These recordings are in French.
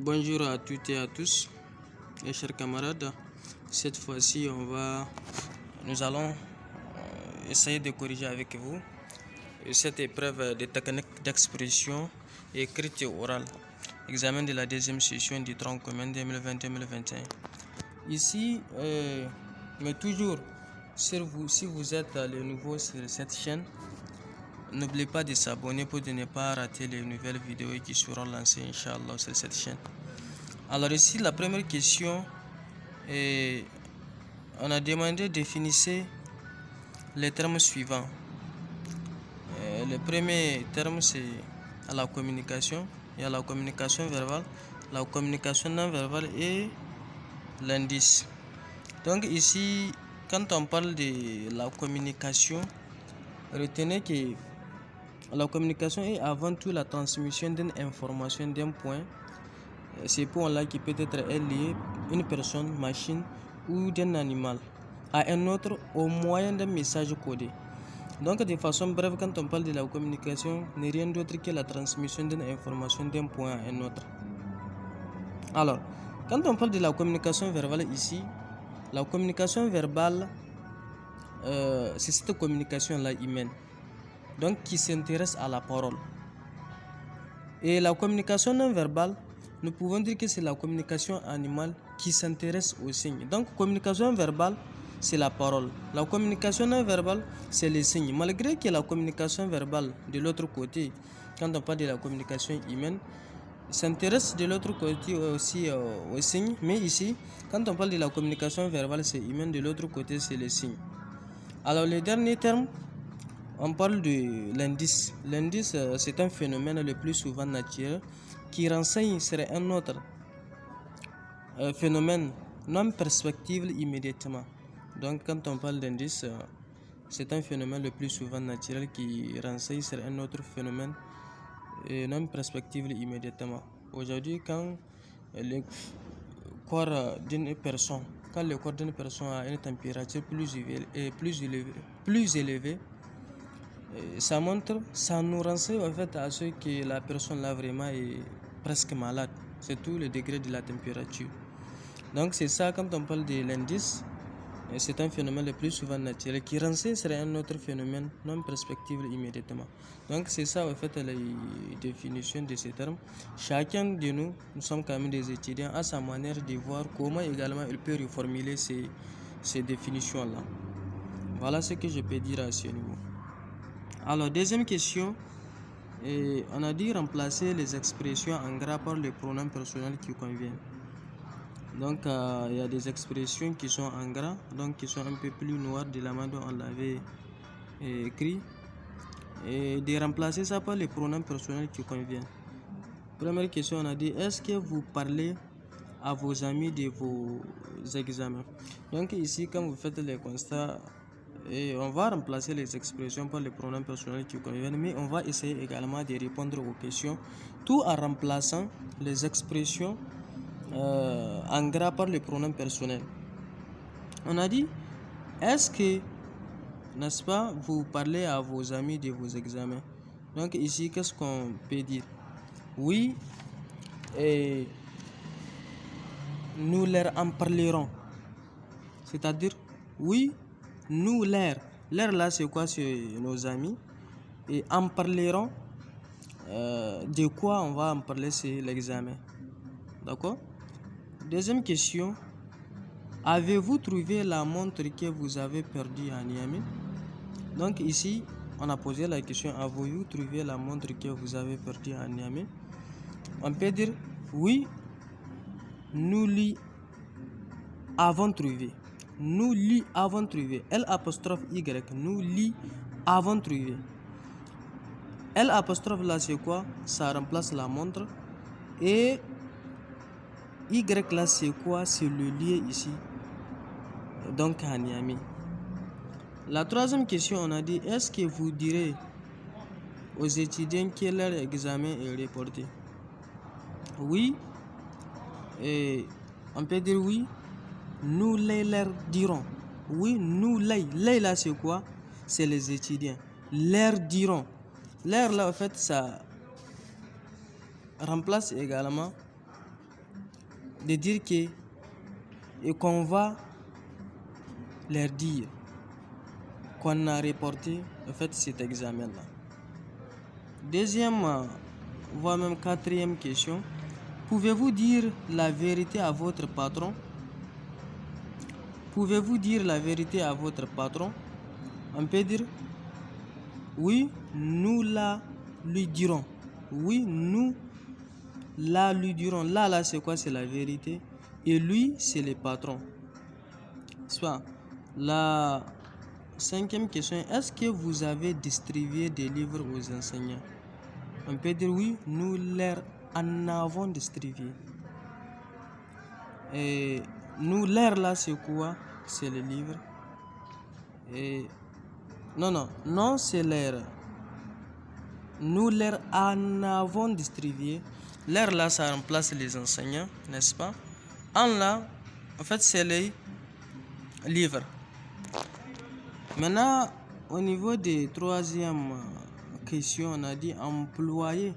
Bonjour à toutes et à tous, mes chers camarades. Cette fois-ci, nous allons essayer de corriger avec vous cette épreuve de technique d'expression écrite et orale. Examen de la deuxième session du tronc commun 2020-2021. Ici, mais toujours, si vous êtes les nouveaux sur cette chaîne, n'oubliez pas de s'abonner pour ne pas rater les nouvelles vidéos qui seront lancées, Inch'Allah, sur cette chaîne. Alors ici, la première question, on a demandé de définir les termes suivants. Le premier terme, c'est la communication. Il y a la communication verbale, la communication non verbale et l'indice. Donc ici, quand on parle de la communication, retenez que la communication est avant tout la transmission d'une information d'un point. Ce point-là qui peut être lié une personne, machine ou d'un animal à un autre au moyen d'un message codé. Donc de façon brève, quand on parle de la communication, n'est rien d'autre que la transmission d'une information d'un point à un autre. Alors, quand on parle de la communication verbale ici, la communication verbale, c'est cette communication-là humaine, donc qui s'intéresse à la parole. Et la communication non verbale, nous pouvons dire que c'est la communication animale qui s'intéresse aux signes. Donc, communication verbale, c'est la parole. La communication non verbale, c'est les signes. Malgré que la communication verbale, de l'autre côté, quand on parle de la communication humaine, s'intéresse de l'autre côté aussi aux signes. Mais ici, quand on parle de la communication verbale, c'est humain, de l'autre côté, c'est les signes. Alors, le dernier terme, on parle de l'indice. L'indice, c'est un phénomène le plus souvent naturel qui renseigne sur un autre phénomène non perceptible immédiatement. Donc, quand on parle d'indice, c'est un phénomène le plus souvent naturel qui renseigne sur un autre phénomène non perceptible immédiatement. Aujourd'hui, quand le corps d'une personne, a une température plus élevée, ça nous renseigne en fait à ce que la personne là vraiment est presque malade. C'est tout le degré de la température. Donc c'est ça, quand on parle de l'indice, c'est un phénomène le plus souvent naturel qui renseigne sur un autre phénomène non perceptible immédiatement. Donc c'est ça en fait la définition de ces termes. Chacun de nous sommes quand même des étudiants, à sa manière de voir comment également il peut reformuler ces définitions là. Voilà ce que je peux dire à ce niveau. Alors, deuxième question, on a dit remplacer les expressions en gras par les pronoms personnels qui conviennent. Donc, il y a des expressions qui sont en gras, donc qui sont un peu plus noires de la manière dont on l'avait écrit, et de remplacer ça par les pronoms personnels qui conviennent. Première question, on a dit, est-ce que vous parlez à vos amis de vos examens? Donc ici, quand vous faites les constats, et on va remplacer les expressions par les pronoms personnels qui conviennent, mais on va essayer également de répondre aux questions, tout en remplaçant les expressions en gras par les pronoms personnels. On a dit, est-ce que, n'est-ce pas, vous parlez à vos amis de vos examens? Donc ici, qu'est-ce qu'on peut dire? Oui, et nous leur en parlerons. C'est-à-dire, oui, nous l'air là c'est quoi? C'est nos amis. Et en parleront, de quoi on va en parler? C'est l'examen. D'accord? Deuxième question, avez-vous trouvé la montre que vous avez perdue à Niamey? Donc ici on a posé la question, avez-vous trouvé la montre que vous avez perdue à Niamey? On peut dire oui, nous l'y avons trouvé. Nous l'y avons trouvé. L', nous l'y avons trouvé. L' là c'est quoi? Ça remplace la montre. Et Y là c'est quoi? C'est le lieu ici. Donc à Niamey. La troisième question, on a dit, est-ce que vous direz aux étudiants que leur examen est reporté? Oui. Et on peut dire oui. Nous les leur dirons. Oui, nous les. Les là c'est quoi? C'est les étudiants. Leur diront. Leur là en fait ça remplace également de dire que et qu'on va leur dire qu'on a reporté en fait cet examen-là. Deuxième, voire même quatrième question, pouvez-vous dire la vérité à votre patron? Pouvez-vous dire la vérité à votre patron? On peut dire oui, nous la lui dirons. Oui, nous la lui dirons. Là, c'est quoi? C'est la vérité. Et lui, c'est le patron. Soit la cinquième question, est-ce que vous avez distribué des livres aux enseignants? On peut dire oui, nous leur en avons distribué. Et nous leur là, c'est quoi? C'est le livre. Et non, c'est l'air. Nous leur en avons distribué. L'air là, ça remplace les enseignants, n'est-ce pas? En là, en fait, c'est les livres. Maintenant, au niveau des troisième questions, on a dit employer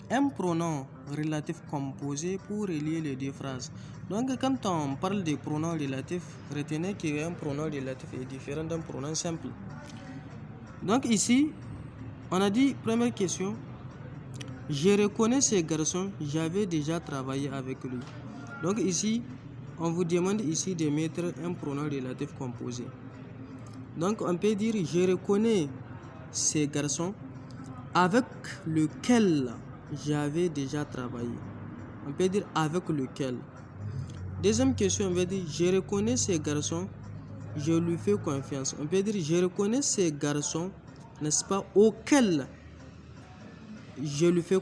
un pronom relatif composé pour relier les deux phrases. Donc, quand on parle des pronoms relatifs, retenez qu'un pronom relatif est différent d'un pronom simple. Donc ici, on a dit, première question, je reconnais ce garçon, j'avais déjà travaillé avec lui. Donc ici, on vous demande ici de mettre un pronom relatif composé. Donc on peut dire, je reconnais ce garçon avec lequel j'avais déjà travaillé. On peut dire avec lequel. Deuxième question, on va dire, je reconnais ce garçon, je lui fais confiance. On peut dire, je reconnais ce garçon, n'est-ce pas, auquel je lui fais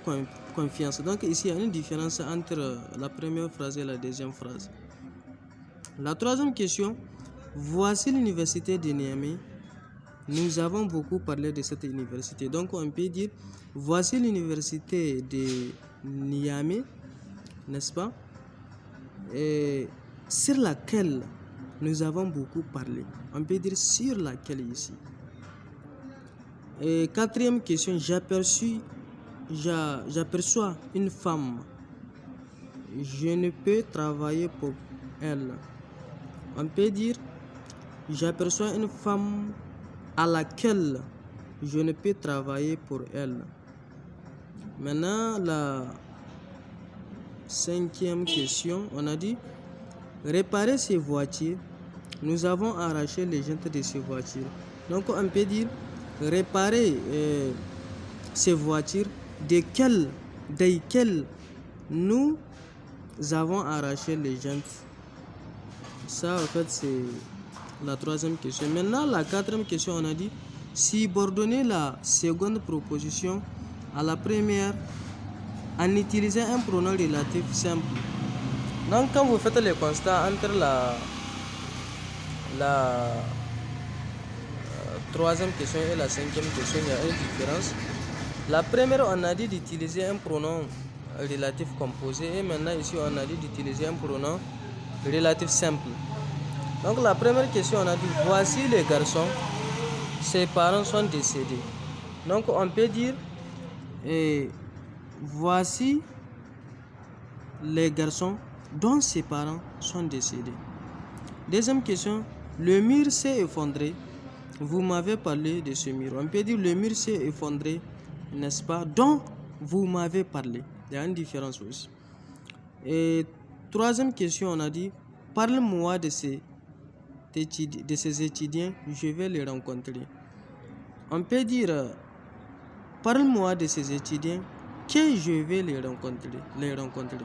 confiance. Donc ici, il y a une différence entre la première phrase et la deuxième phrase. La troisième question, voici l'université de Niamey. Nous avons beaucoup parlé de cette université. Donc on peut dire, voici l'université de Niamey, n'est-ce pas, et sur laquelle nous avons beaucoup parlé. On peut dire sur laquelle ici. Et quatrième question, j'aperçois une femme. Je ne peux travailler pour elle. On peut dire, j'aperçois une femme à laquelle je ne peux travailler pour elle. Maintenant, la cinquième question, on a dit, réparer ces voitures. Nous avons arraché les jantes de ces voitures. Donc, on peut dire, réparer ces voitures desquelles nous avons arraché les jantes. Ça, en fait, c'est la troisième question. Maintenant, la quatrième question, on a dit, subordonner la seconde proposition à la première en utilisant un pronom relatif simple. Donc, quand vous faites le constat entre la troisième question et la cinquième question, il y a une différence. La première, on a dit d'utiliser un pronom relatif composé et maintenant ici, on a dit d'utiliser un pronom relatif simple. Donc, la première question, on a dit, voici les garçons, ses parents sont décédés. Donc, on peut dire, voici les garçons dont ses parents sont décédés. Deuxième question, le mur s'est effondré. Vous m'avez parlé de ce mur. On peut dire le mur s'est effondré, n'est-ce pas, dont vous m'avez parlé. Il y a une différence aussi. Et troisième question, on a dit, parle-moi de ces étudiants, je vais les rencontrer. On peut dire, parle-moi de ces étudiants que je vais les rencontrer.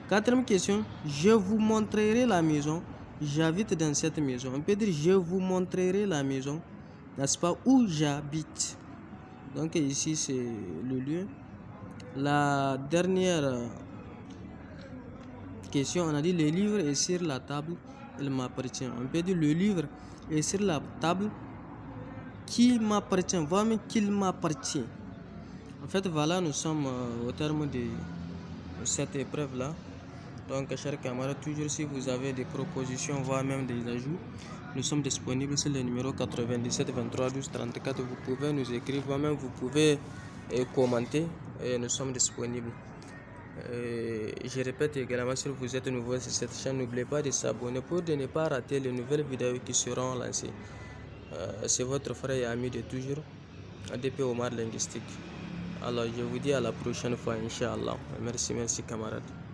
Quatrième question, je vous montrerai la maison. J'habite dans cette maison. On peut dire, je vous montrerai la maison, n'est-ce pas, où j'habite. Donc ici, c'est le lieu. La dernière question, on a dit, le livre est sur la table, il m'appartient. On peut dire, le livre est sur la table, qui m'appartient, voire même qu'il m'appartient. En fait, voilà, nous sommes au terme de cette épreuve-là. Donc, chers camarades, toujours si vous avez des propositions, voire même des ajouts, nous sommes disponibles sur le numéro 97 23 12 34. Vous pouvez nous écrire, voire même vous pouvez commenter et nous sommes disponibles. Je répète également, si vous êtes nouveau sur cette chaîne, n'oubliez pas de s'abonner pour ne pas rater les nouvelles vidéos qui seront lancées. C'est votre frère et ami de toujours, ADP Omar Linguistique. Alors je vous dis à la prochaine fois, Inch'Allah. Merci camarades.